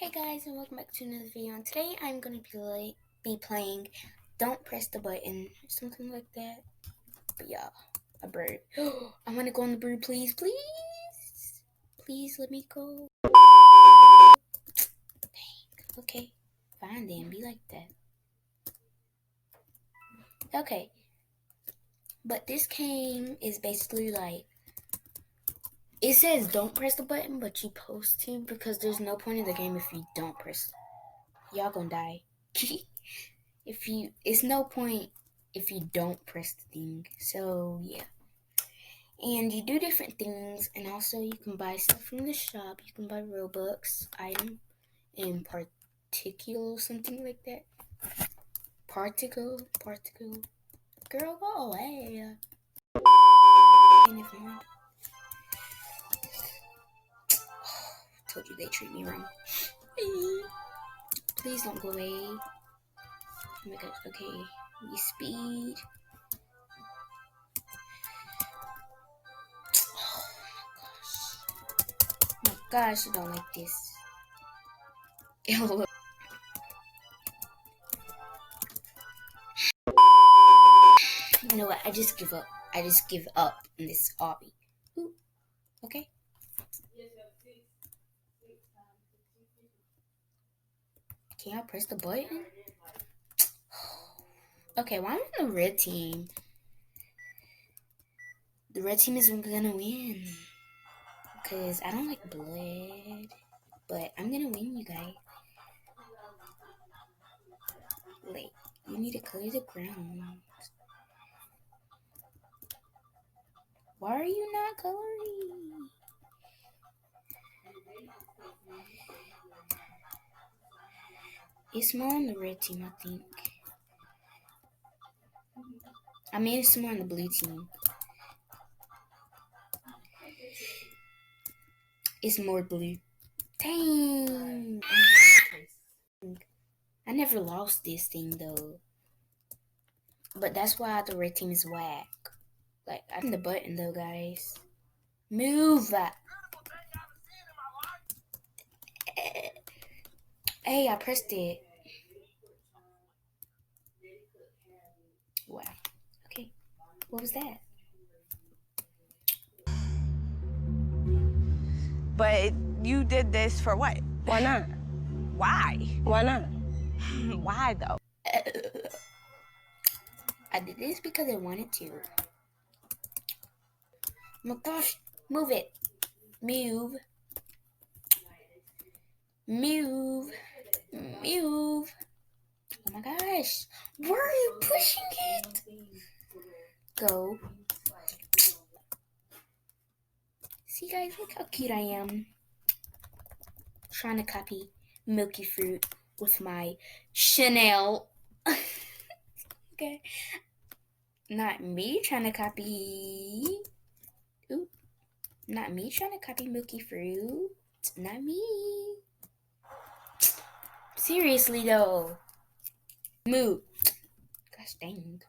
Hey guys, and welcome back to another video. And today I'm going to be playing Don't Press the Button, something like that. But yeah, a bird. I want to go on the bird, please, please. Please let me go. Dang. Okay, fine then, be like that. Okay, but this game is basically like, it says don't press the button, but you post to, because there's no point in the game if you don't press. Y'all gonna die. It's no point if you don't press the thing. So yeah, and you do different things, and also you can buy stuff from the shop. You can buy Robux item and particle, something like that. Particle, girl, go away. Never mind. Told you they treat me wrong. Please don't go away. Oh my gosh. Okay, we speed. Gosh, I don't like this. You know what? I just give up. I just give up in this obby. Ooh. Okay. Can I press the button? Okay, well, I'm on the red team. The red team is gonna win. Because I don't like blood. But I'm gonna win, you guys. Wait, you need to clear the ground. Why are you not coloring? It's more on the red team, I think. I mean, it's more on the blue team. It's more blue. Dang! I never lost this thing, though. But that's why the red team is whack. Like, I'm the button, though, guys. Move! Hey, I pressed it. Wow. Okay. What was that? But you did this for what? Why not? Why? Why not? Why though? I did this because I wanted to. Oh my gosh. Move it. Move. Move. Move. Oh my gosh. Why are you pushing it? Go. See, guys, look how cute I am. Trying to copy Milky Fruit with my Chanel. Okay. Not me trying to copy. Oop. Not me trying to copy Milky Fruit. Not me. Seriously, though. Move. Gosh dang.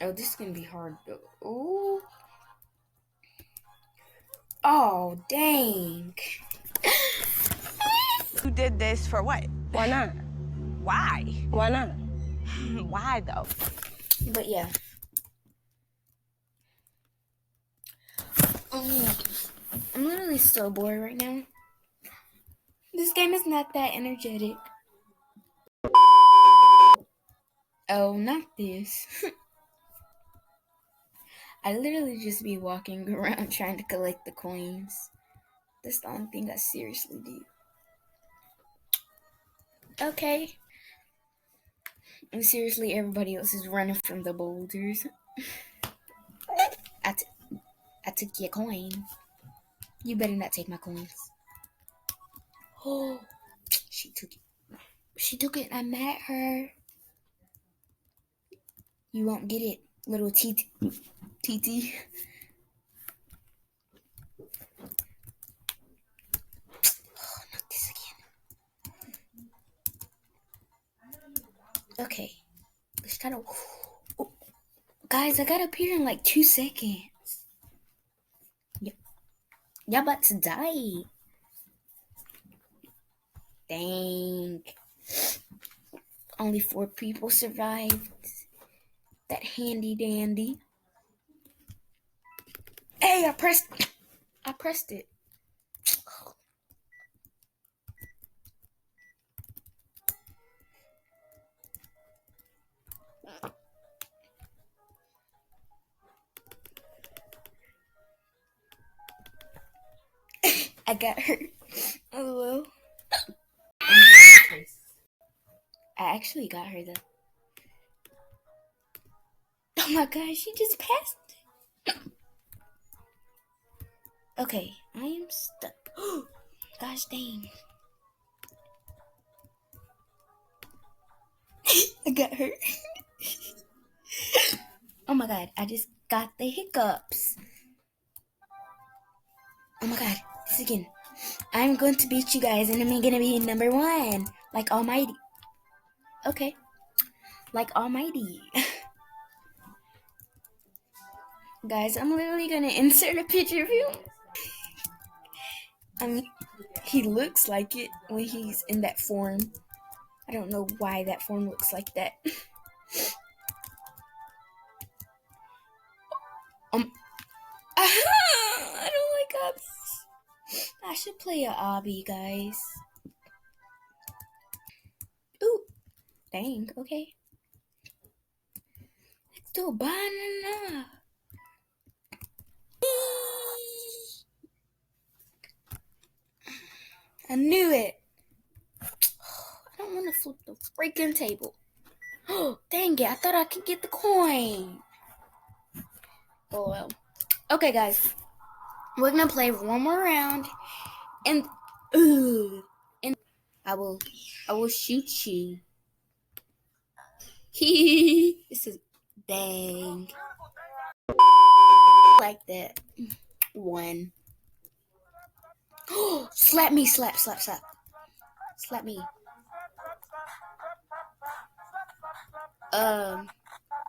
Oh, this is gonna be hard, though. Oh. Oh, dang. You did this for what? Why not? Why? Why not? Why though? But yeah. I'm literally so bored right now. This game is not that energetic. Oh, not this. I literally just be walking around trying to collect the coins. That's the only thing I seriously do. Okay. And seriously, everybody else is running from the boulders. I took your coin. You better not take my coins. Oh, she took it. She took it. I'm mad at her. You won't get it, little TT. Oh, not this again. Okay. Let's try to. Oh. Guys, I got up here in like 2 seconds. Y'all about to die. Dang. Only 4 people survived that handy dandy. Hey, I pressed it. I got hurt. Oh well. I actually got her though. Oh my gosh, she just passed. Okay, I am stuck. Gosh dang. I got hurt. Oh my god, I just got the hiccups. Oh my god, this again. I'm going to beat you guys and I'm gonna be number 1. Like Almighty. Okay. Like Almighty. Guys, I'm literally gonna insert a picture of him. I mean, he looks like it when he's in that form. I don't know why that form looks like that. I don't like obbies. I should play a obby, guys. Ooh, dang, okay. Let's do a banana. I knew it. I don't want to flip the freaking table. Oh, dang it. I thought I could get the coin. Oh, well. Okay, guys. We're going to play one more round. And I will shoot you. This is dang. Like that. 1. Slap me, slap. Slap me.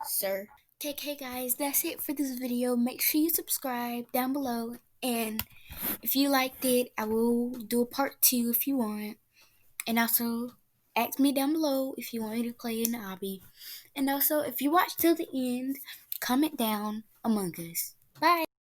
Sir. Okay, guys, that's it for this video. Make sure you subscribe down below. And if you liked it, I will do a part 2 if you want. And also, ask me down below if you want me to play an obby. And also, if you watch till the end, comment down Among Us. Bye.